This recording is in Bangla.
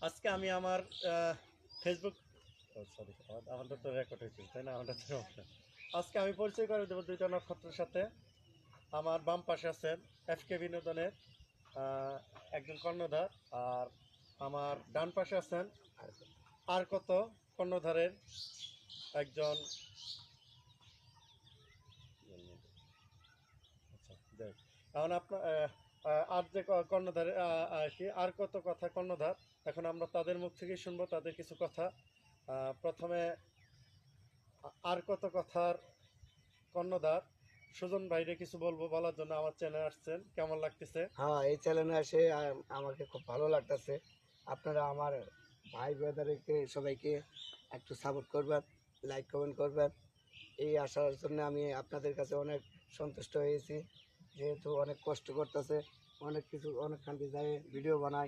আজকে আমি আমার ফেসবুক সরি আমাদের তো রেকর্ড হয়েছে তাই না আমাদের তো আজকে আমি পরিচয় করে দেবো দুইটা নক্ষত্রের সাথে। আমার বাম পাশে আছেন এফকে বিনোদনের একজন কর্ণধার, আর আমার ডান পাশে আছেন আর কত কর্ণধারের একজন আচ্ছা যাই হোক। এখন আপনার আর যে কর্ণধার কি আর কত কথা কর্ণধার, এখন আমরা তাদের মুখ থেকেই শুনবো তাদের কিছু কথা। প্রথমে আর কত কথার কর্ণধার সুজন ভাইরে কিছু বলবো বলার জন্য আমার চ্যানেল আসছেন, কেমন লাগতেছে? হ্যাঁ, এই চ্যানেলে এসে আমাকে খুব ভালো লাগতেছে। আপনারা আমার ভাই ব্রাদারকে সবাইকে একটু সাপোর্ট করবেন, লাইক কমেন্ট করবেন। এই আসার জন্য আমি আপনাদের কাছে অনেক সন্তুষ্ট হয়েছি, যেহেতু অনেক কষ্ট করতেছে, অনেক কিছু অনেকখান যায় ভিডিও বানায়,